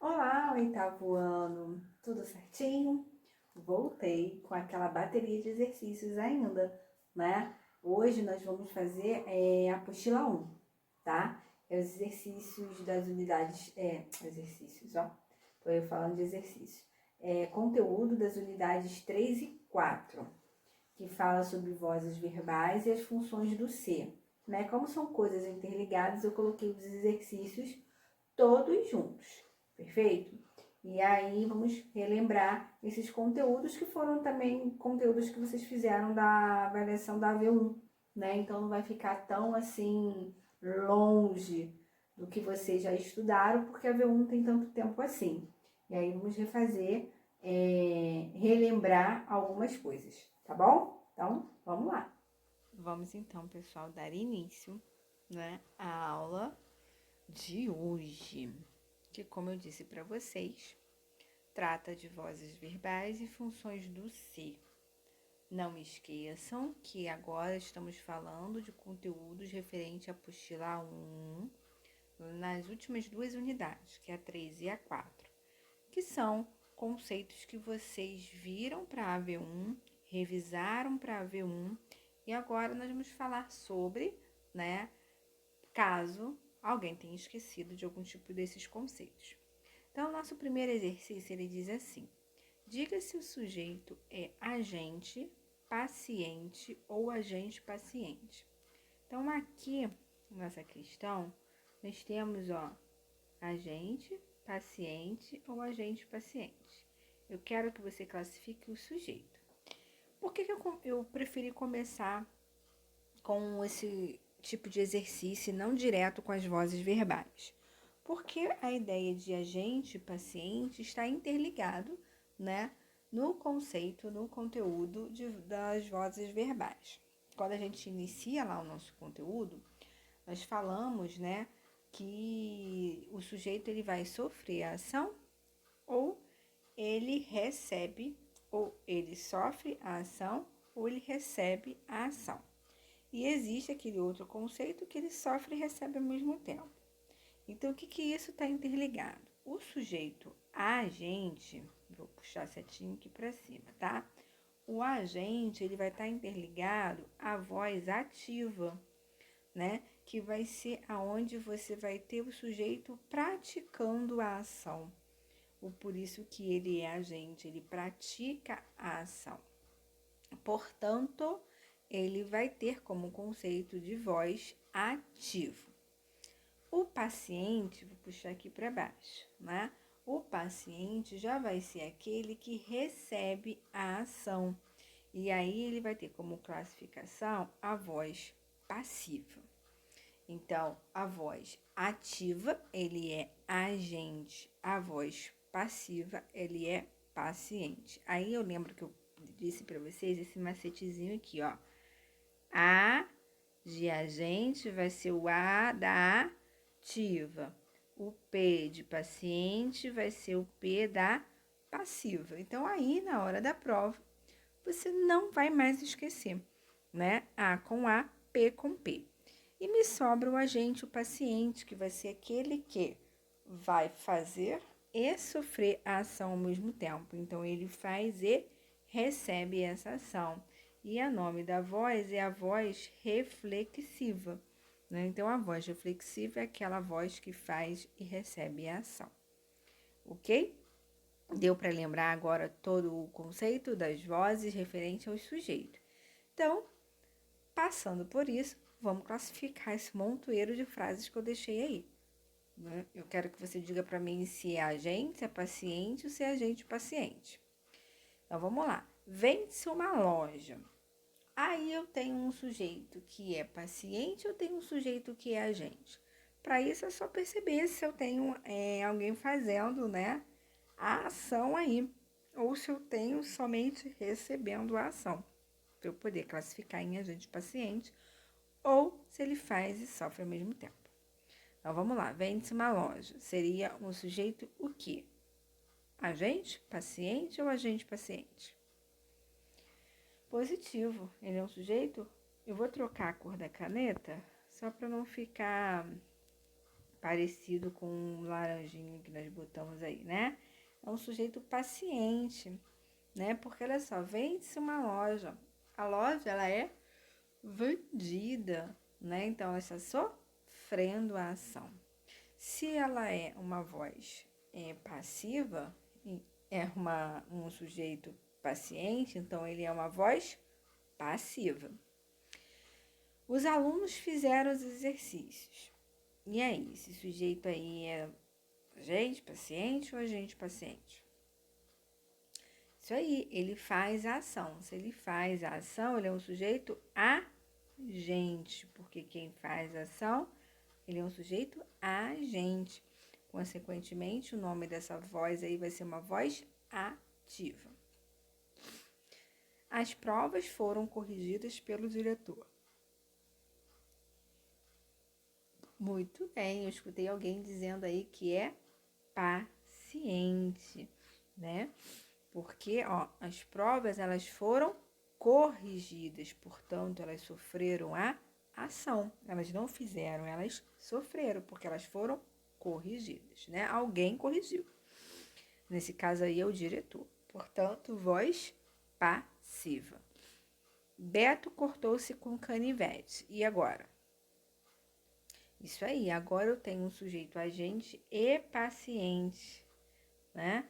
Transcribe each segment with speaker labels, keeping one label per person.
Speaker 1: Olá, oitavo ano, tudo certinho? Voltei com aquela bateria de exercícios ainda, né? Hoje nós vamos fazer a apostila 1, tá? É os exercícios das unidades, exercícios, ó. Tô eu falando de exercícios. Conteúdo das unidades 3 e 4, que fala sobre vozes verbais e as funções do ser, né? Como são coisas interligadas, eu coloquei os exercícios todos juntos, perfeito? E aí vamos relembrar esses conteúdos que foram também conteúdos que vocês fizeram da avaliação da AV1, né? Então não vai ficar tão assim longe do que vocês já estudaram, porque a AV1 não tem tanto tempo assim. E aí vamos refazer, relembrar algumas coisas, tá bom? Então, vamos lá.
Speaker 2: Vamos então, pessoal, dar início, né, à aula de hoje, que, como eu disse para vocês, trata de vozes verbais e funções do ser. Não esqueçam que agora estamos falando de conteúdos referente à apostila 1, nas últimas duas unidades, que é a 3 e a 4, que são conceitos que vocês viram para a AV1, revisaram para a AV1, e agora nós vamos falar sobre, né, caso alguém tenha esquecido de algum tipo desses conceitos. Então, o nosso primeiro exercício, ele diz assim: diga se o sujeito é agente, paciente ou agente-paciente. Então, aqui, nessa questão, nós temos, agente, paciente ou agente-paciente. Eu quero que você classifique o sujeito. Por que eu preferi começar com esse tipo de exercício, não direto com as vozes verbais? Porque a ideia de agente e paciente está interligado, né, no conceito, no conteúdo das vozes verbais. Quando a gente inicia lá o nosso conteúdo, nós falamos, né, que o sujeito ele vai sofrer a ação ou ele recebe, ou ele sofre a ação ou ele recebe a ação. E existe aquele outro conceito que ele sofre e recebe ao mesmo tempo. Então, o que isso está interligado? O sujeito agente, vou puxar a setinha aqui para cima, tá? O agente, ele vai estar interligado à voz ativa, né? Que vai ser aonde você vai ter o sujeito praticando a ação. Por isso que ele é agente, ele pratica a ação. Portanto, ele vai ter como conceito de voz ativo. O paciente, vou puxar aqui para baixo, né? O paciente já vai ser aquele que recebe a ação. E aí ele vai ter como classificação a voz passiva. Então, a voz ativa, ele é agente. A voz passiva, ele é paciente. Aí eu lembro que eu disse para vocês esse macetezinho aqui, ó. A de agente vai ser o A da ativa. O P de paciente vai ser o P da passiva. Então, aí, na hora da prova, você não vai mais esquecer, né? A com A, P com P. E me sobra o agente, o paciente, que vai ser aquele que vai fazer e sofrer a ação ao mesmo tempo. Então, ele faz e recebe essa ação. E o nome da voz é a voz reflexiva, né? Então, a voz reflexiva é aquela voz que faz e recebe a ação. Ok? Deu para lembrar agora todo o conceito das vozes referente ao sujeito. Então, passando por isso, vamos classificar esse montoeiro de frases que eu deixei aí. Eu quero que você diga para mim se é agente, se é paciente ou se é agente-paciente. Então, vamos lá. Vende-se uma loja. Aí eu tenho um sujeito que é paciente, eu tenho um sujeito que é agente. Para isso é só perceber se eu tenho alguém fazendo, né, a ação aí, ou se eu tenho somente recebendo a ação, para eu poder classificar em agente paciente, ou se ele faz e sofre ao mesmo tempo. Então vamos lá, vende-se uma loja. Seria um sujeito o quê? Agente, paciente ou agente paciente? Positivo. Ele é um sujeito. Eu vou trocar a cor da caneta só para não ficar parecido com um laranjinho que nós botamos aí, né? É um sujeito paciente, né? Porque, olha só, vende-se uma loja. A loja, ela é vendida, né? Então, ela está sofrendo a ação. Se ela é uma voz passiva, é um sujeito paciente, então ele é uma voz passiva. Os alunos fizeram os exercícios. E aí, esse sujeito aí é agente paciente ou agente paciente? Isso aí, ele faz a ação. Se ele faz a ação, ele é um sujeito agente, porque quem faz a ação, ele é um sujeito agente. Consequentemente, o nome dessa voz aí vai ser uma voz ativa. As provas foram corrigidas pelo diretor. Muito bem, eu escutei alguém dizendo aí que é paciente, né? Porque, as provas, elas foram corrigidas, portanto, elas sofreram a ação. Elas não fizeram, elas sofreram, porque elas foram corrigidas, né? Alguém corrigiu. Nesse caso aí é o diretor. Portanto, voz passiva. Beto cortou-se com canivete. E agora? Isso aí, agora eu tenho um sujeito agente e paciente, né?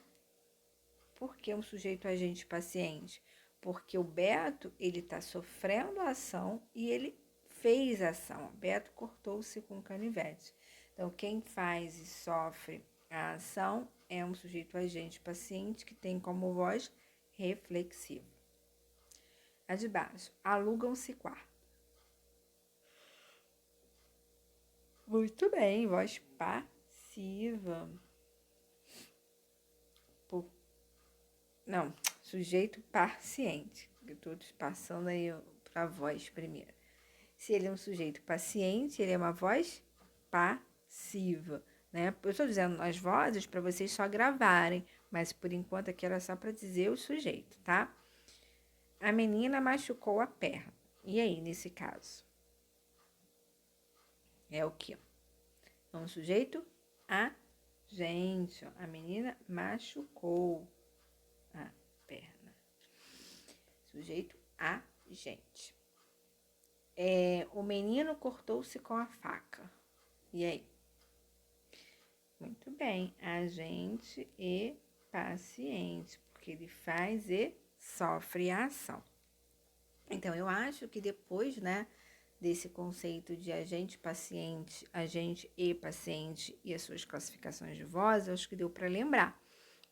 Speaker 2: Por que um sujeito agente paciente? Porque o Beto, ele tá sofrendo a ação e ele fez a ação. Beto cortou-se com canivete. Então, quem faz e sofre a ação é um sujeito agente paciente que tem como voz reflexiva. A de baixo, alugam-se quarto. Muito bem, voz passiva. Não, sujeito paciente. Eu estou passando aí para a voz primeiro. Se ele é um sujeito paciente, ele é uma voz passiva, né? Eu estou dizendo as vozes para vocês só gravarem, mas por enquanto aqui era só para dizer o sujeito, tá? A menina machucou a perna. E aí, nesse caso? É o quê? É um sujeito agente. A menina machucou a perna. Sujeito agente. O menino cortou-se com a faca. E aí? Muito bem. Agente e paciente, porque ele faz e sofre a ação. Então, eu acho que depois, né, desse conceito de agente e paciente e as suas classificações de voz, eu acho que deu para lembrar,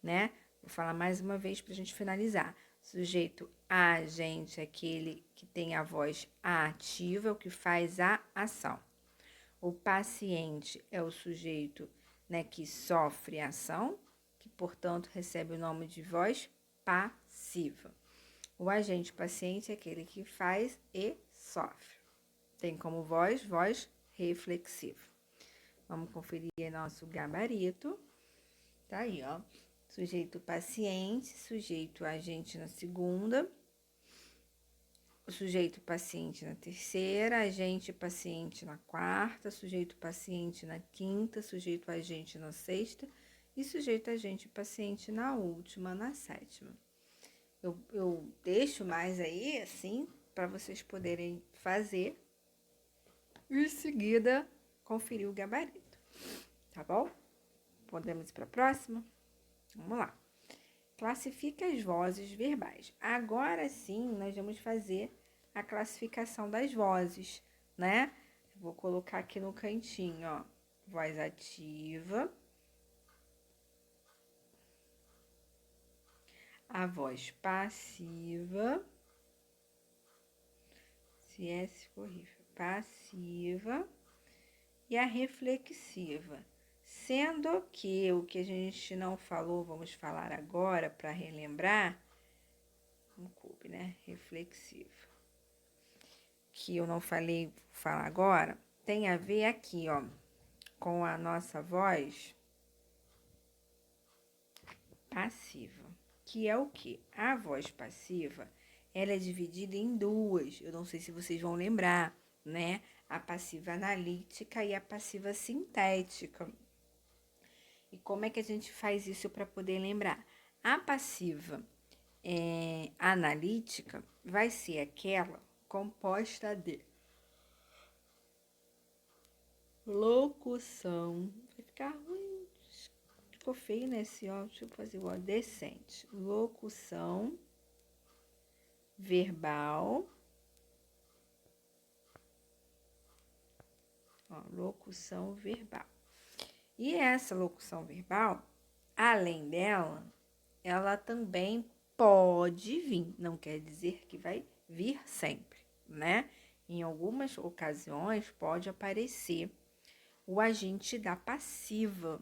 Speaker 2: né? Vou falar mais uma vez para a gente finalizar. Sujeito agente é aquele que tem a voz ativa, o que faz a ação. O paciente é o sujeito, né, que sofre a ação, que, portanto, recebe o nome de voz passiva. O agente paciente é aquele que faz e sofre. Tem como voz reflexiva. Vamos conferir nosso gabarito. Tá aí, ó. Sujeito paciente, sujeito agente na segunda, o sujeito paciente na terceira, agente paciente na quarta, sujeito paciente na quinta, sujeito agente na sexta e sujeito agente paciente na última, na sétima. Eu deixo mais aí, assim, para vocês poderem fazer e em seguida conferir o gabarito, tá bom? Podemos ir para a próxima? Vamos lá. Classifica as vozes verbais. Agora sim, nós vamos fazer a classificação das vozes, né? Vou colocar aqui no cantinho, ó. Voz ativa. A voz passiva. Se é horrível. Passiva. E a reflexiva. Sendo que o que a gente não falou, vamos falar agora para relembrar. Não coube, né? Reflexivo. Que eu não falei, vou falar agora, tem a ver aqui, ó, com a nossa voz passiva. Que é o quê? A voz passiva, ela é dividida em duas. Eu não sei se vocês vão lembrar, né? a passiva analítica e a passiva sintética. E como é que a gente faz isso para poder lembrar? A passiva analítica vai ser aquela composta de locução. Vai ficar ruim, ficou feio nesse, ó. Deixa eu fazer igual, decente. Locução verbal. Ó, locução verbal. E essa locução verbal, além dela, ela também pode vir. Não quer dizer que vai vir sempre, né? Em algumas ocasiões pode aparecer o agente da passiva,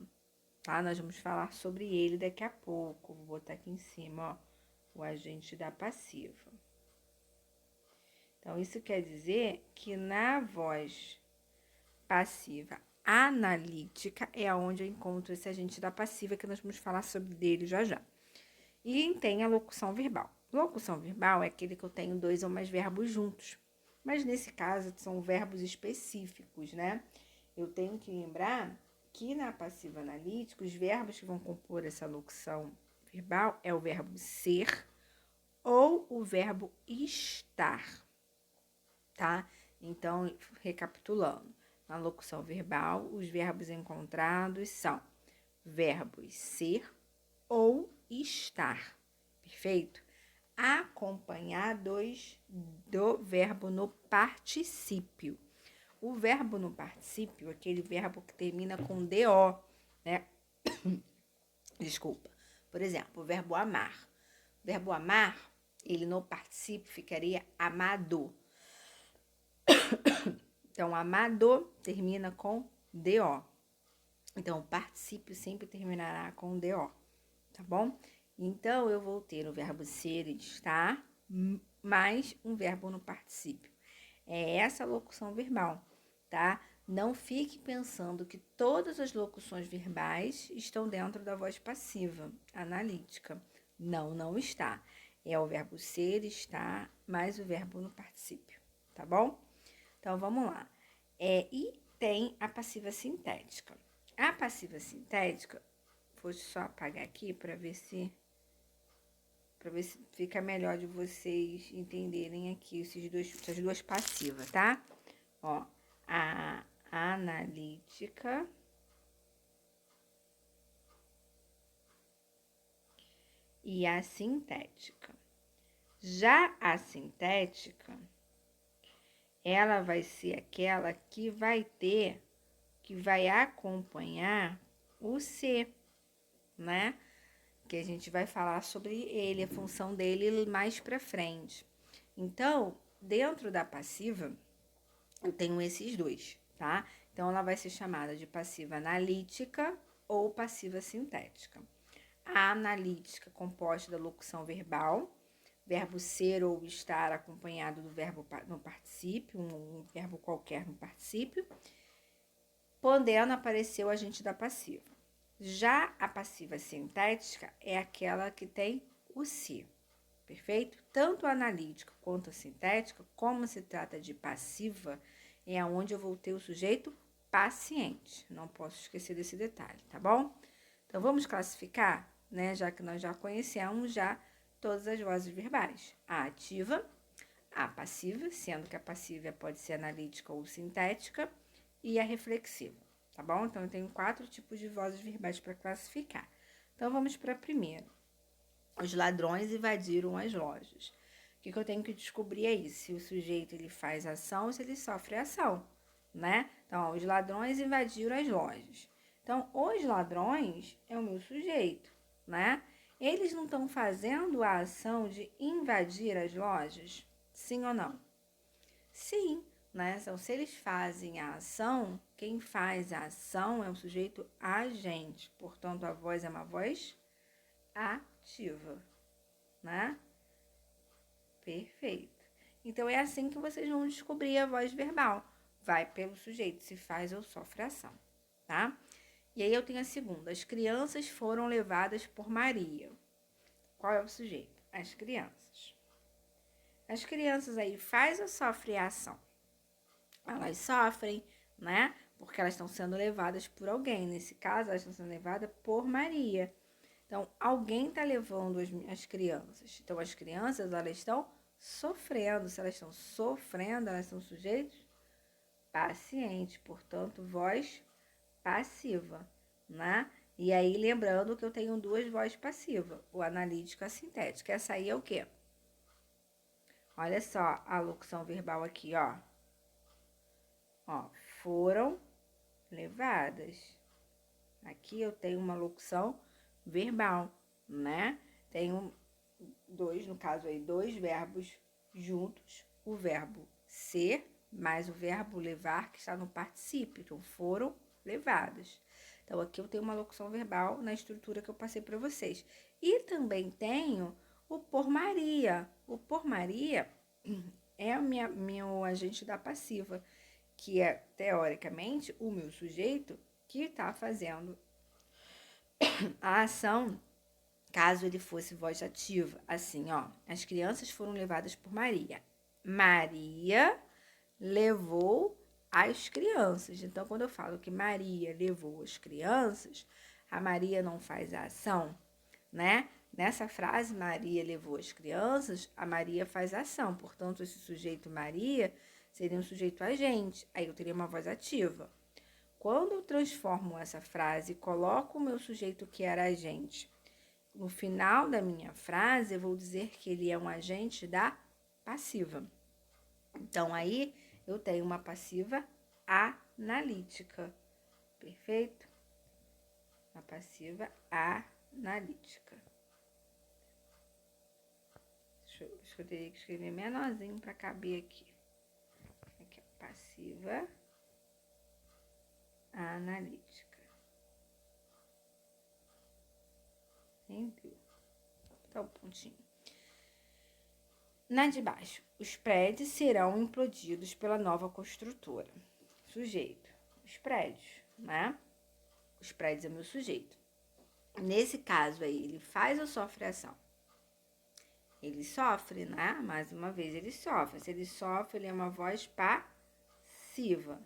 Speaker 2: tá? Nós vamos falar sobre ele daqui a pouco. Vou botar aqui em cima, ó, o agente da passiva. Então, isso quer dizer que na voz passiva analítica é onde eu encontro esse agente da passiva, que nós vamos falar sobre dele já já. E tem a locução verbal. Locução verbal é aquele que eu tenho 2 ou mais verbos juntos. Mas nesse caso são verbos específicos, né? Eu tenho que lembrar que na passiva analítica, os verbos que vão compor essa locução verbal é o verbo ser ou o verbo estar, tá? Então, recapitulando, na locução verbal, os verbos encontrados são verbos ser ou estar, perfeito? Acompanhados do verbo no particípio. O verbo no particípio, aquele verbo que termina com DO, né? Desculpa. Por exemplo, o verbo amar. O verbo amar, ele no particípio ficaria amado. Então, amado termina com DO. Então, o particípio sempre terminará com DO, tá bom? Então, eu vou ter o verbo ser e estar, mais um verbo no particípio. É essa a locução verbal, tá? Não fique pensando que todas as locuções verbais estão dentro da voz passiva, analítica. Não, não está. É o verbo ser, estar, mais o verbo no particípio, tá bom? Então, vamos lá. E tem a passiva sintética. A passiva sintética, vou só apagar aqui para ver se fica melhor de vocês entenderem aqui essas duas passivas, tá? Ó, a analítica e a sintética. Já a sintética, ela vai ser aquela que vai acompanhar o ser, né? Que a gente vai falar sobre ele, a função dele mais para frente. Então, dentro da passiva, eu tenho esses dois, tá? Então, ela vai ser chamada de passiva analítica ou passiva sintética. A analítica, composta da locução verbal, verbo ser ou estar acompanhado do verbo no particípio, um verbo qualquer no particípio, podendo aparecer o agente da passiva. Já a passiva sintética é aquela que tem o se, perfeito? Tanto a analítica quanto a sintética, como se trata de passiva, é onde eu vou ter o sujeito paciente. Não posso esquecer desse detalhe, tá bom? Então, vamos classificar, né? Já que nós já conhecemos todas as vozes verbais. A ativa, a passiva, sendo que a passiva pode ser analítica ou sintética, e a reflexiva, tá bom? Então, eu tenho 4 tipos de vozes verbais para classificar. Então, vamos para a primeira. Os ladrões invadiram as lojas. O que eu tenho que descobrir aí? Se o sujeito ele faz ação ou se ele sofre ação, né? Então, os ladrões invadiram as lojas. Então, os ladrões é o meu sujeito, né? Eles não estão fazendo a ação de invadir as lojas? Sim ou não? Sim, né? Então, se eles fazem a ação, quem faz a ação é o sujeito agente. Portanto, a voz é uma voz ativa, né? Perfeito. Então, é assim que vocês vão descobrir a voz verbal. Vai pelo sujeito, se faz ou sofre ação, tá? E aí eu tenho a segunda. As crianças foram levadas por Maria. Qual é o sujeito? As crianças. As crianças aí faz ou sofre a ação? elas sofrem, né? Porque elas estão sendo levadas por alguém. Nesse caso, elas estão sendo levadas por Maria. Então, alguém está levando as crianças. Então, as crianças, elas estão sofrendo. Se elas estão sofrendo, elas são sujeitos pacientes. Portanto, voz passiva, né? E aí, lembrando que eu tenho duas vozes passivas, o analítico e a sintética. Essa aí é o quê? Olha só a locução verbal aqui, ó. Ó, foram levadas. Aqui eu tenho uma locução verbal, né? Tenho dois, no caso aí, dois verbos juntos. O verbo ser mais o verbo levar, que está no particípio. Então, foram levadas. Então, aqui eu tenho uma locução verbal na estrutura que eu passei para vocês. E também tenho o por Maria. O por Maria é o meu agente da passiva, que é, teoricamente, o meu sujeito que está fazendo a ação, caso ele fosse voz ativa. Assim, ó, as crianças foram levadas por Maria. Maria levou as crianças. Então, quando eu falo que Maria levou as crianças, a Maria não faz a ação, né? Nessa frase, Maria levou as crianças, a Maria faz a ação. Portanto, esse sujeito Maria seria um sujeito agente. Aí eu teria uma voz ativa. Quando eu transformo essa frase e coloco o meu sujeito que era agente no final da minha frase, eu vou dizer que ele é um agente da passiva. Então, aí eu tenho uma passiva analítica. Perfeito? Uma passiva analítica. Acho que eu teria que escrever menorzinho para caber aqui. Aqui, passiva analítica. Entendeu? Tá o pontinho. Na de baixo, os prédios serão implodidos pela nova construtora. Sujeito, os prédios, né? Os prédios é meu sujeito. Nesse caso aí, ele faz ou sofre ação? Ele sofre, né? Mais uma vez, ele sofre. Se ele sofre, ele é uma voz passiva.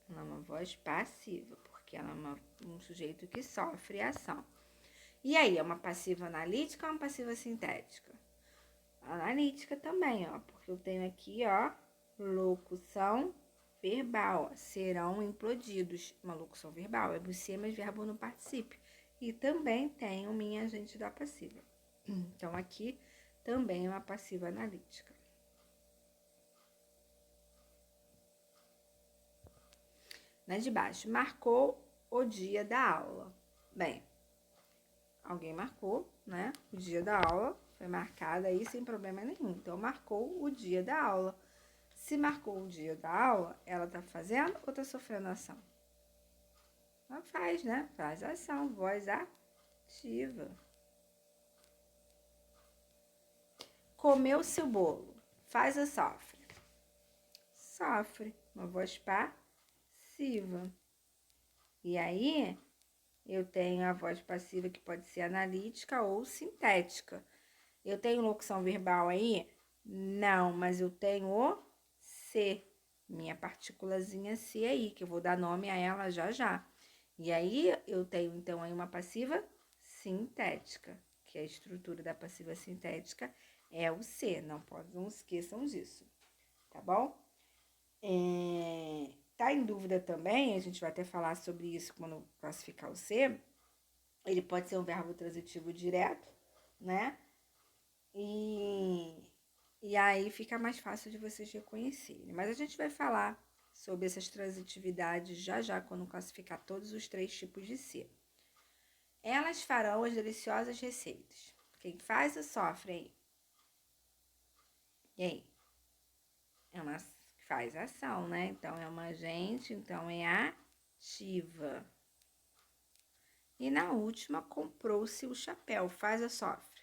Speaker 2: Ela é uma voz passiva, porque ela é um sujeito que sofre ação. E aí, é uma passiva analítica ou uma passiva sintética? Analítica também, ó, porque eu tenho aqui, ó, locução verbal, ó, serão implodidos. Uma locução verbal, é você, mas verbo no particípio. E também tenho minha agente da passiva. Então, aqui também é uma passiva analítica. Na de baixo, marcou o dia da aula. Bem, alguém marcou, né? O dia da aula foi marcado aí sem problema nenhum. Então, marcou o dia da aula. Se marcou o dia da aula, ela tá fazendo ou tá sofrendo ação? Ela faz, né? Faz ação, voz ativa. Comeu seu bolo. Faz ou sofre? Sofre. Uma voz passiva. E aí, eu tenho a voz passiva que pode ser analítica ou sintética. Eu tenho locução verbal aí? Não, mas eu tenho o C, minha partículazinha C aí, que eu vou dar nome a ela já já. E aí, eu tenho, então, aí uma passiva sintética, que a estrutura da passiva sintética é o C, não esqueçam disso, tá bom? Tá em dúvida também, a gente vai até falar sobre isso quando classificar o C, ele pode ser um verbo transitivo direto, né? E aí fica mais fácil de vocês reconhecerem. Mas a gente vai falar sobre essas transitividades já já quando classificar todos os três tipos de C. Elas farão as deliciosas receitas. Quem faz ou sofre aí? E aí? É uma faz ação, né? Então é uma agente, então é ativa. E na última, comprou-se o chapéu. Faz ou sofre?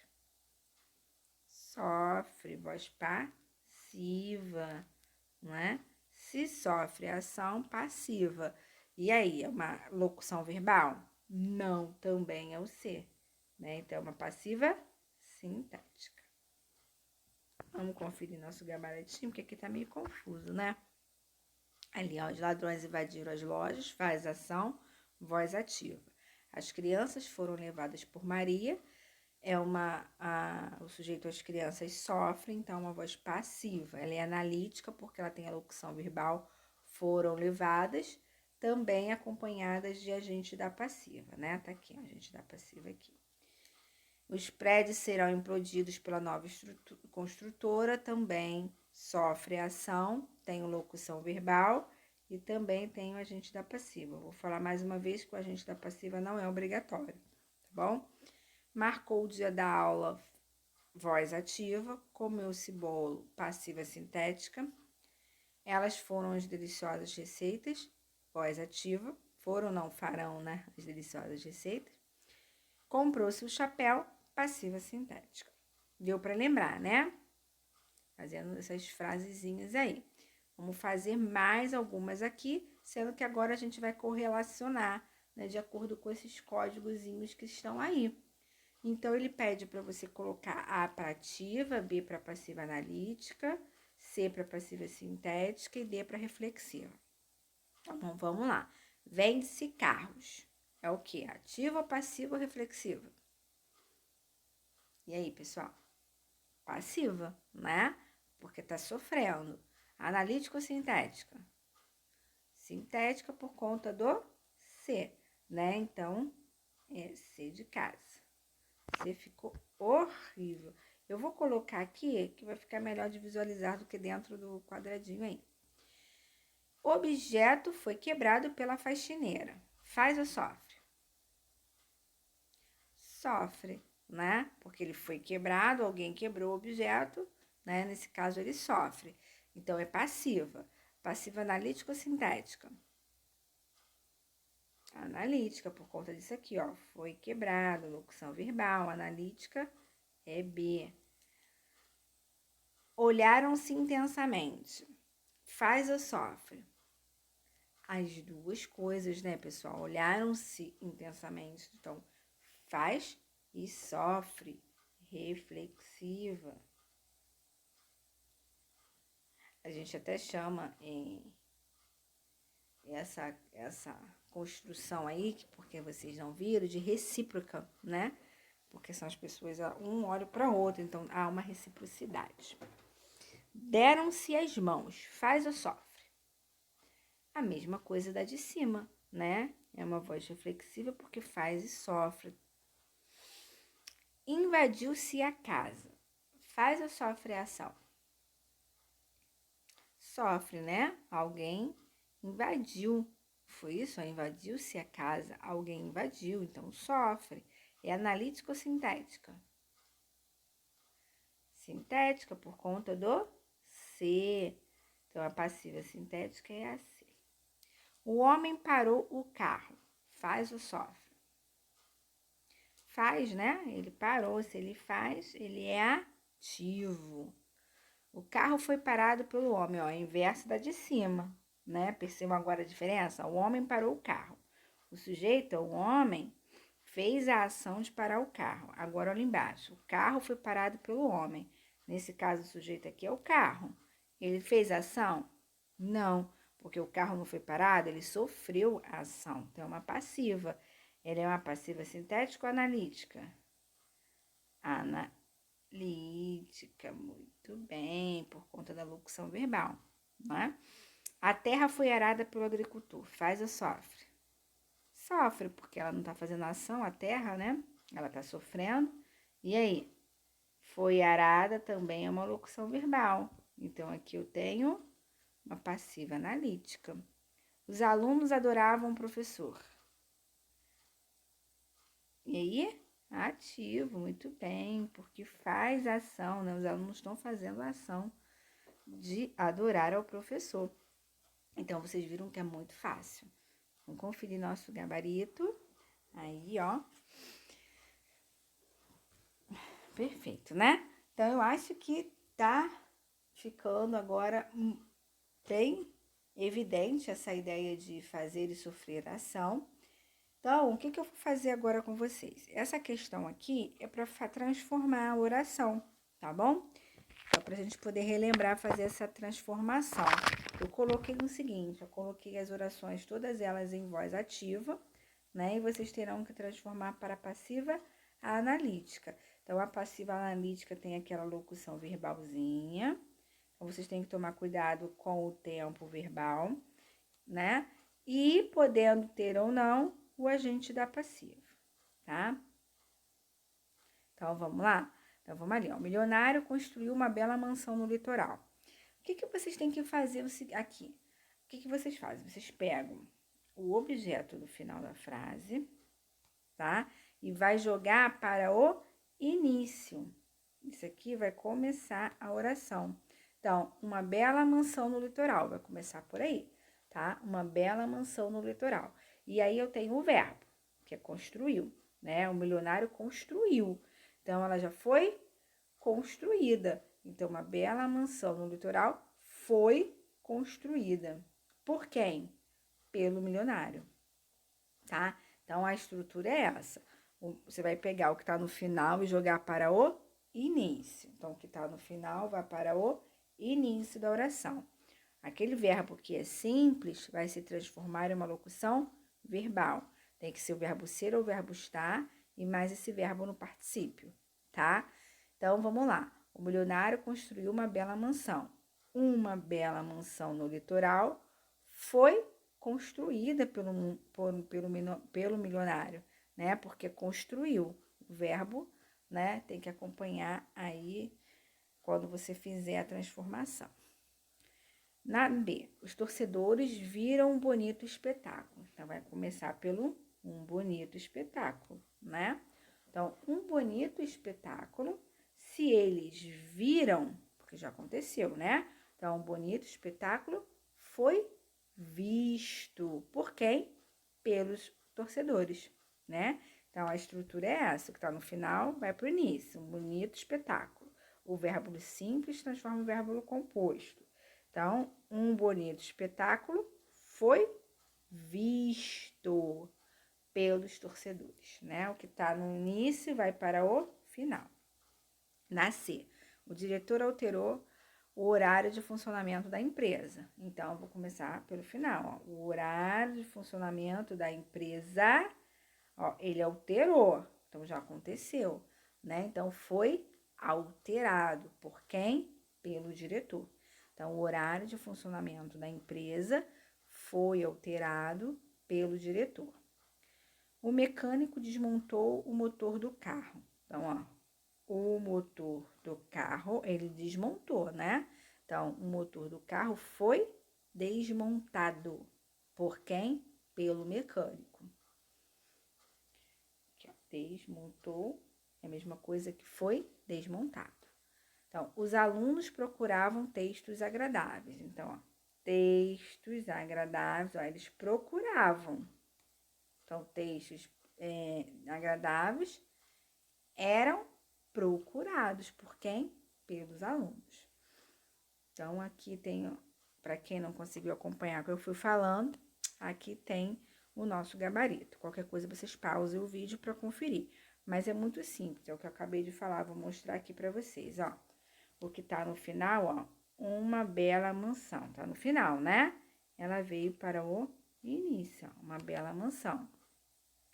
Speaker 2: Sofre, voz passiva, não é? Se sofre ação passiva. E aí, é uma locução verbal? Não, também é o C, né? Então, é uma passiva sintética. Vamos conferir nosso gabaritinho, porque aqui tá meio confuso, né? Ali, ó, os ladrões invadiram as lojas, faz ação, voz ativa. As crianças foram levadas por Maria, o sujeito, as crianças sofrem, então é uma voz passiva. Ela é analítica, porque ela tem a locução verbal, foram levadas, também acompanhadas de agente da passiva, né? Tá aqui, ó, agente da passiva aqui. Os prédios serão implodidos pela nova construtora, também sofre ação, tem locução verbal e também tem o agente da passiva. Vou falar mais uma vez que o agente da passiva não é obrigatório, tá bom? Marcou o dia da aula, voz ativa. Comeu-se bolo, passiva sintética. Elas foram as deliciosas receitas, voz ativa. Foram, não farão, né? As deliciosas receitas. Comprou-se o chapéu, passiva sintética. Deu para lembrar, né? Fazendo essas frasezinhas aí. Vamos fazer mais algumas aqui, sendo que agora a gente vai correlacionar, né, de acordo com esses códigozinhos que estão aí. Então, ele pede para você colocar A para ativa, B para passiva analítica, C para passiva sintética e D para reflexiva. Então, vamos lá. Vende-se carros. É o quê? Ativa, passiva ou reflexiva? E aí, pessoal? Passiva, né? Porque tá sofrendo. Analítica ou sintética? Sintética por conta do C, né? Então, é C de casa. C ficou horrível. Eu vou colocar aqui, que vai ficar melhor de visualizar do que dentro do quadradinho aí. O objeto foi quebrado pela faxineira. Faz ou sofre? Sofre, né? Porque ele foi quebrado, alguém quebrou o objeto, né? Nesse caso, ele sofre. Então, é passiva. Passiva analítica ou sintética? Analítica, por conta disso aqui, ó. Foi quebrado, locução verbal. Analítica é B. Olharam-se intensamente. Faz ou sofre? As duas coisas, né, pessoal? Olharam-se intensamente. Então, faz e sofre. Reflexiva. A gente até chama essa construção aí, porque vocês não viram, de recíproca, né? Porque são as pessoas, um olha para o outro, então há uma reciprocidade. Deram-se as mãos, faz ou sofre? A mesma coisa da de cima, né? É uma voz reflexiva porque faz e sofre. Invadiu-se a casa, faz ou sofre a ação? Sofre, né? Alguém invadiu. Foi isso? Invadiu-se a casa, alguém invadiu, então sofre. É analítica ou sintética? Sintética por conta do C. Então, a passiva sintética é a C. O homem parou o carro. Faz ou sofre? Faz, né? Ele parou. Se ele faz, ele é ativo. O carro foi parado pelo homem, ó, inverso da de cima, né? Percebam agora a diferença? O homem parou o carro. O sujeito, o homem, fez a ação de parar o carro. Agora, olha embaixo. O carro foi parado pelo homem. Nesse caso, o sujeito aqui é o carro. Ele fez a ação? Não, porque o carro não foi parado, ele sofreu a ação. Então, é uma passiva. Ela é uma passiva sintética ou analítica? Analítica, muito bem, por conta da locução verbal, não é? A terra foi arada pelo agricultor. Faz ou sofre? Sofre, porque ela não está fazendo ação, a terra, né? Ela está sofrendo. E aí? Foi arada também é uma locução verbal. Então, aqui eu tenho uma passiva analítica. Os alunos adoravam o professor. E aí? Ativo, muito bem, porque faz ação, né? Os alunos estão fazendo a ação de adorar ao professor. Então, vocês viram que é muito fácil. Vamos conferir nosso gabarito. Aí, ó. Perfeito, né? Então, eu acho que tá ficando agora bem evidente essa ideia de fazer e sofrer ação. Então, o que eu vou fazer agora com vocês? Essa questão aqui é para transformar a oração, tá bom?
Speaker 1: só para a gente poder relembrar, fazer essa transformação. Eu coloquei o seguinte, eu coloquei as orações, todas elas em voz ativa, né? E vocês terão que transformar para a passiva analítica. Então, a passiva analítica tem aquela locução verbalzinha. Então, vocês têm que tomar cuidado com o tempo verbal, né? E podendo ter ou não o agente da passiva, tá? Então, vamos lá? Então, vamos ali, ó. O milionário construiu uma bela mansão no litoral. O que vocês têm que fazer aqui? O que vocês fazem? Vocês pegam o objeto do final da frase, tá? E vai jogar para o início. Isso aqui vai começar a oração. Então, uma bela mansão no litoral, vai começar por aí, tá? Uma bela mansão no litoral. E aí eu tenho o verbo, que é construiu, né? O milionário construiu. Então, ela já foi construída. Então, uma bela mansão no litoral foi construída. Por quem? Pelo milionário, tá? Então, a estrutura é essa. Você vai pegar o que está no final e jogar para o início. Então, o que está no final vai para o início da oração. Aquele verbo que é simples vai se transformar em uma locução verbal. Tem que ser o verbo ser ou o verbo estar e mais esse verbo no particípio, tá? Então, vamos lá. O milionário construiu uma bela mansão. Uma bela mansão no litoral foi construída pelo milionário, né? Porque construiu. O verbo, né? Tem que acompanhar aí quando você fizer a transformação. Na B, os torcedores viram um bonito espetáculo. Então, vai começar pelo um bonito espetáculo, né? Então, um bonito espetáculo, se eles viram, porque já aconteceu, né? Então, um bonito espetáculo foi visto. Por quem? Pelos torcedores, né? Então, a estrutura é essa, que está no final, vai para o início. Um bonito espetáculo. O verbo simples transforma o verbo composto. Então, um bonito espetáculo foi visto pelos torcedores, né? O que está no início vai para o final. Na C, o diretor alterou o horário de funcionamento da empresa. Então, vou começar pelo final, ó. O horário de funcionamento da empresa, ó, ele alterou. Então, já aconteceu, né? Então, foi alterado. Por quem? Pelo diretor. Então, o horário de funcionamento da empresa foi alterado pelo diretor. O mecânico desmontou o motor do carro. Então, ó, o motor do carro, ele desmontou, né? Então, o motor do carro foi desmontado. Por quem? Pelo mecânico. Aqui, ó, desmontou é a mesma coisa que foi desmontado. Então, os alunos procuravam textos agradáveis. Então, ó, textos agradáveis, ó, eles procuravam. Então, textos agradáveis eram procurados por quem? Pelos alunos. Então, aqui tem, para quem não conseguiu acompanhar o que eu fui falando, aqui tem o nosso gabarito. Qualquer coisa, vocês pausem o vídeo para conferir. Mas é muito simples, é o que eu acabei de falar, vou mostrar aqui para vocês, ó. O que tá no final, ó, uma bela mansão, tá no final, né? Ela veio para o início, ó, uma bela mansão.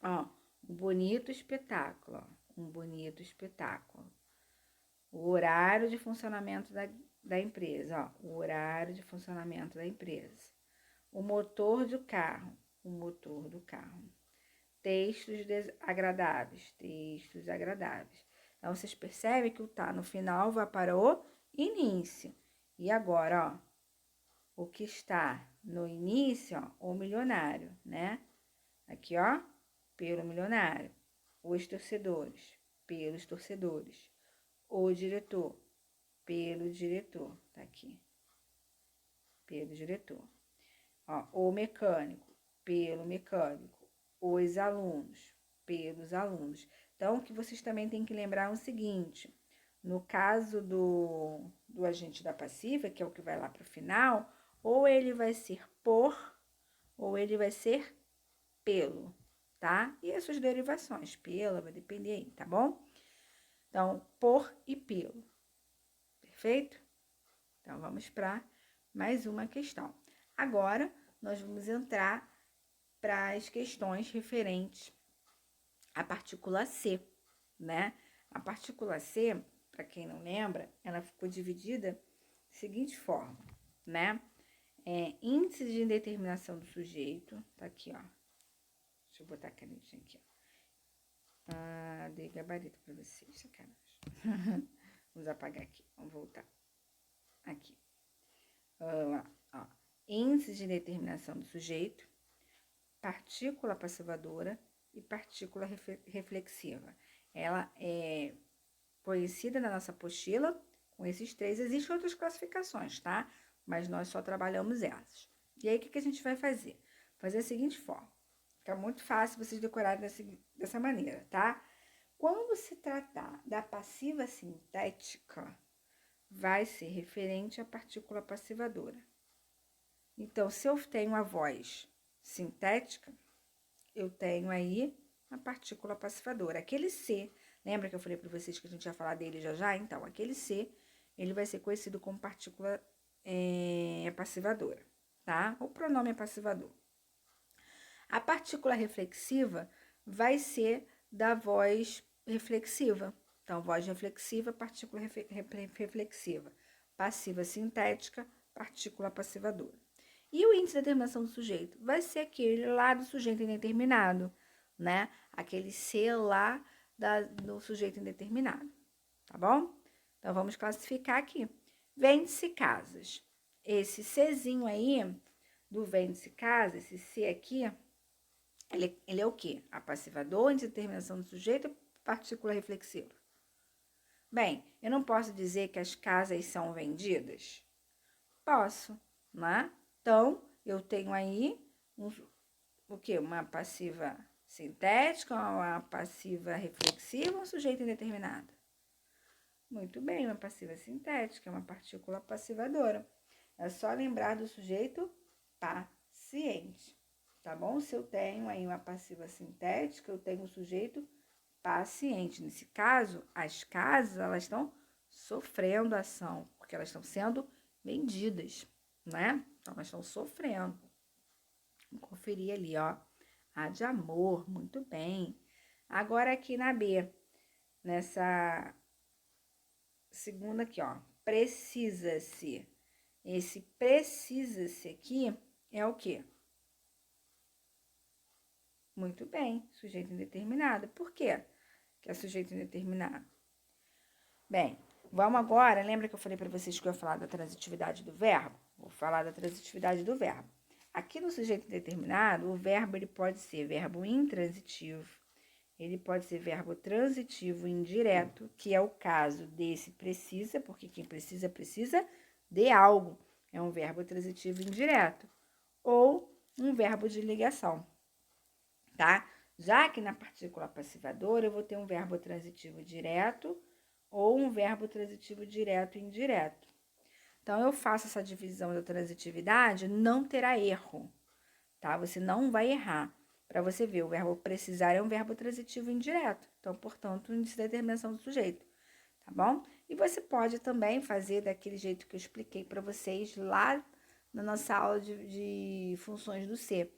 Speaker 1: Ó, um bonito espetáculo, ó, um bonito espetáculo. O horário de funcionamento da empresa, ó, o horário de funcionamento da empresa. O motor do carro, o motor do carro. Textos agradáveis, textos agradáveis. Então, vocês percebem que o tá no final vai para o início. E agora, ó, o que está no início, ó, o milionário, né? Aqui, ó, pelo milionário. Os torcedores, pelos torcedores. O diretor, pelo diretor, tá aqui. Pelo diretor. Ó, o mecânico, pelo mecânico. Os alunos, pelos alunos. Então, o que vocês também têm que lembrar é o seguinte, no caso do agente da passiva, que é o que vai lá para o final, ou ele vai ser por, ou ele vai ser pelo, tá? E as suas derivações, pela, vai depender aí, tá bom? Então, por e pelo,
Speaker 2: Perfeito? Então, vamos para mais uma questão. Agora, nós vamos entrar para as questões referentes à partícula C, né? A partícula C, para quem não lembra, ela ficou dividida da seguinte forma, né? Índice de indeterminação do sujeito, tá aqui, ó. Deixa eu botar a canetinha aqui, ó. Dei gabarito para vocês, sacanagem. Vamos apagar aqui, vamos voltar. Aqui. Ó. Índice de indeterminação do sujeito, partícula passivadora e partícula reflexiva. Ela é conhecida na nossa apostila com esses três. Existem outras classificações, tá? Mas nós só trabalhamos essas. E aí, o que a gente vai fazer? Fazer a seguinte forma. Fica muito fácil vocês decorarem dessa maneira, tá? Quando se tratar da passiva sintética, vai ser referente à partícula passivadora. Então, se eu tenho a voz sintética, eu tenho aí a partícula passivadora. Aquele C, lembra que eu falei para vocês que a gente ia falar dele já já? Então, aquele C, ele vai ser conhecido como partícula passivadora, tá? O pronome é passivador. A partícula reflexiva vai ser da voz reflexiva. Então, voz reflexiva, partícula reflexiva. Passiva sintética, partícula passivadora. E o índice de determinação do sujeito vai ser aquele lá do sujeito indeterminado, né? Aquele C lá do sujeito indeterminado, tá bom? Então, vamos classificar aqui. Vende-se casas. Esse Czinho aí, do vende-se casa, esse C aqui, ele é o quê? A passivador, índice de determinação do sujeito, partícula reflexiva. Bem, eu não posso dizer que as casas são vendidas? Posso, né? Então, eu tenho aí o quê? Uma passiva sintética, uma passiva reflexiva, um sujeito indeterminado. Muito bem, uma passiva sintética, uma partícula passivadora. É só lembrar do sujeito paciente, tá bom? Se eu tenho aí uma passiva sintética, eu tenho um sujeito paciente. Nesse caso, as casas, elas estão sofrendo ação, porque elas estão sendo vendidas, né? Então, elas estão sofrendo. Vamos conferir ali, ó. A de amor, muito bem. Agora aqui na B, nessa segunda aqui, ó. Precisa-se. Esse precisa-se aqui é o quê? Muito bem, sujeito indeterminado. Por quê que é sujeito indeterminado? Bem, vamos agora, lembra que eu falei para vocês que eu ia falar da transitividade do verbo? Vou falar da transitividade do verbo. Aqui no sujeito indeterminado, o verbo ele pode ser verbo intransitivo, ele pode ser verbo transitivo indireto, que é o caso desse precisa, porque quem precisa, precisa de algo. É um verbo transitivo indireto. Ou um verbo de ligação, tá? Já que na partícula passivadora, eu vou ter um verbo transitivo direto ou um verbo transitivo direto e indireto. Então, eu faço essa divisão da transitividade, não terá erro, tá? Você não vai errar. Para você ver, o verbo precisar é um verbo transitivo indireto. Então, portanto, índice de determinação do sujeito, tá bom? E você pode também fazer daquele jeito que eu expliquei para vocês lá na nossa aula de funções do C.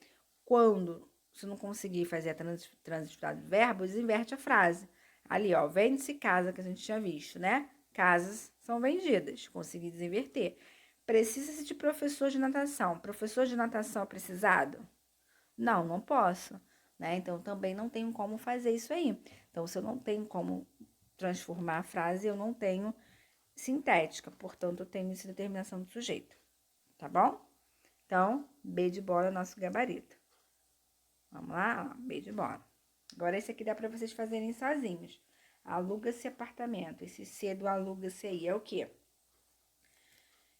Speaker 2: Quando você não conseguir fazer a transitividade do verbo, inverte a frase. Ali, ó, vende-se casa, que a gente tinha visto, né? Casas são vendidas. Consegui desinverter. Precisa-se de professor de natação. Professor de natação é precisado? Não, não posso, né? Então, também não tenho como fazer isso aí. Então, se eu não tenho como transformar a frase, eu não tenho sintética. Portanto, eu tenho essa determinação do sujeito, tá bom? Então, B de bola é nosso gabarito. Vamos lá? B de bola. Agora, esse aqui dá para vocês fazerem sozinhos. Aluga-se apartamento. Esse C do aluga-se aí é o quê?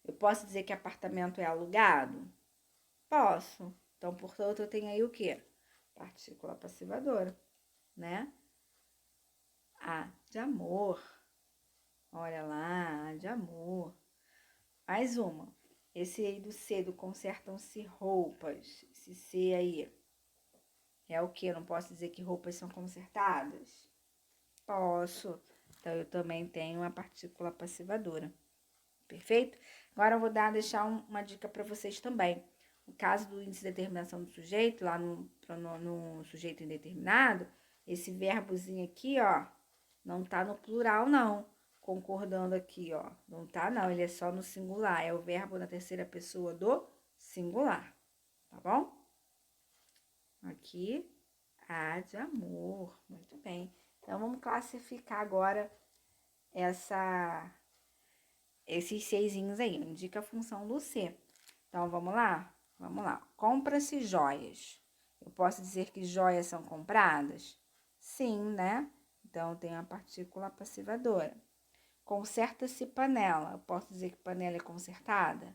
Speaker 2: Eu posso dizer que apartamento é alugado? Posso. Então, portanto, eu tenho aí o quê? Partícula passivadora, né? A de amor. Olha lá, A de amor. Mais uma. Esse aí do C, do consertam-se roupas. Esse C aí é o quê? Eu não posso dizer que roupas são consertadas? Posso. Então, eu também tenho a partícula passivadora, perfeito? Agora eu vou deixar uma dica para vocês também. No caso do índice de determinação do sujeito, lá no sujeito indeterminado, esse verbozinho aqui, ó, não tá no plural, não. Concordando aqui, ó, não tá, não. Ele é só no singular. É o verbo na terceira pessoa do singular, tá bom? Aqui, A de amor. Muito bem. Então, vamos classificar agora esses seisinhos aí. Indica a função do C. Então, vamos lá? Vamos lá. Compra-se joias. Eu posso dizer que joias são compradas? Sim, né? Então, tem a partícula passivadora. Conserta-se panela. Eu posso dizer que panela é consertada?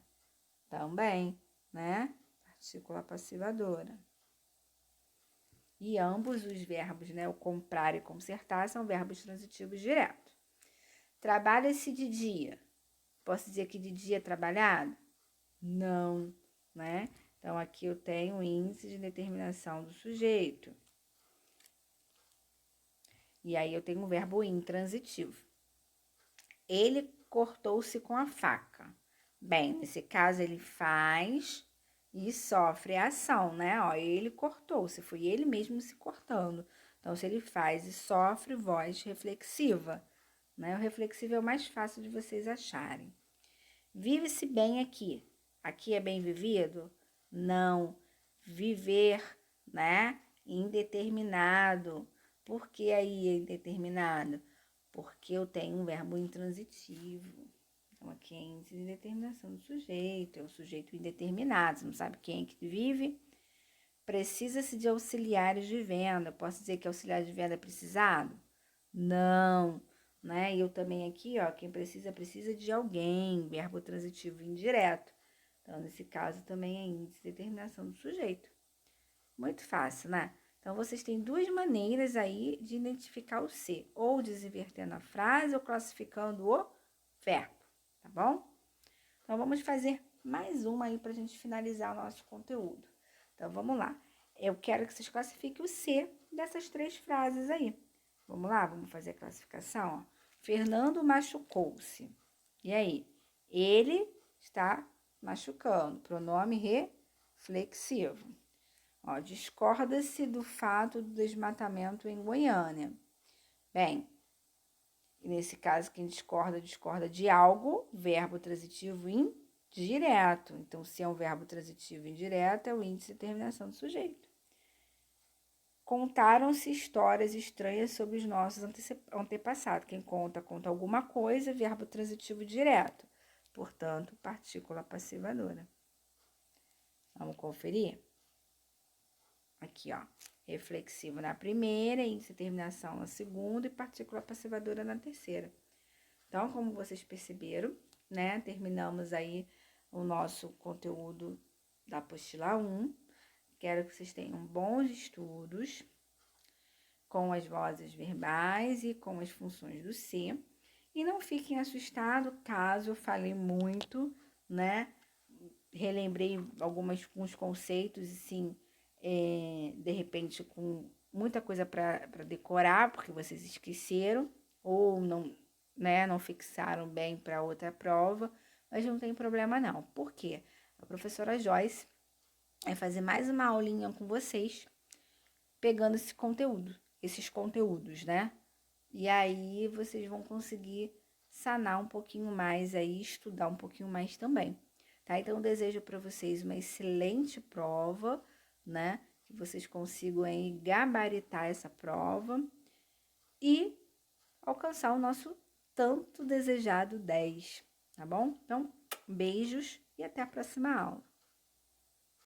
Speaker 2: Também, né? Partícula passivadora. E ambos os verbos, né? O comprar e consertar, são verbos transitivos diretos. Trabalha-se de dia. Posso dizer que de dia é trabalhado? Não, né? Então, aqui eu tenho o índice de determinação do sujeito. E aí, eu tenho o verbo intransitivo. Ele cortou-se com a faca. Bem, nesse caso, ele faz e sofre a ação, né? Ó, ele cortou-se, foi ele mesmo se cortando. Então, se ele faz e sofre, voz reflexiva, né? O reflexivo é o mais fácil de vocês acharem. Vive-se bem aqui. Aqui é bem vivido? Não. Viver, né? Indeterminado. Por que aí é indeterminado? Porque eu tenho um verbo intransitivo. Então, aqui é índice de determinação do sujeito, é o sujeito indeterminado. Você não sabe quem é que vive? Precisa-se de auxiliares de venda. Posso dizer que auxiliar de venda é precisado? Não, né? E eu também aqui, ó, quem precisa de alguém, verbo transitivo indireto. Então, nesse caso, também é índice de determinação do sujeito. Muito fácil, né? Então, vocês têm duas maneiras aí de identificar o C, ou desinvertendo a frase ou classificando o verbo, tá bom? Então, vamos fazer mais uma aí para a gente finalizar o nosso conteúdo. Então, vamos lá. Eu quero que vocês classifiquem o C dessas três frases aí. Vamos lá, vamos fazer a classificação, ó. Fernando machucou-se. E aí? Ele está machucando. Pronome reflexivo. Ó, discorda-se do fato do desmatamento em Goiânia. Bem, nesse caso, quem discorda de algo, verbo transitivo indireto. Então, se é um verbo transitivo indireto, é o índice de terminação do sujeito. Contaram-se histórias estranhas sobre os nossos antepassados. Quem conta alguma coisa, verbo transitivo direto. Portanto, partícula passivadora. Vamos conferir? Aqui, ó. Reflexivo na primeira, índice de terminação na segunda e partícula passivadora na terceira. Então, como vocês perceberam, né? Terminamos aí o nosso conteúdo da apostila 1. Quero que vocês tenham bons estudos com as vozes verbais e com as funções do C. E não fiquem assustados caso eu falei muito, né? Relembrei alguns conceitos, assim, de repente com muita coisa para decorar, porque vocês esqueceram, ou não, né, não fixaram bem para outra prova, mas não tem problema não. Por quê? A professora Joyce vai fazer mais uma aulinha com vocês, pegando esses conteúdos, né? E aí vocês vão conseguir sanar um pouquinho mais aí, estudar um pouquinho mais também, tá? Então, eu desejo para vocês uma excelente prova, né? Que vocês consigam aí gabaritar essa prova e alcançar o nosso tanto desejado 10, tá bom? Então, beijos e até a próxima aula.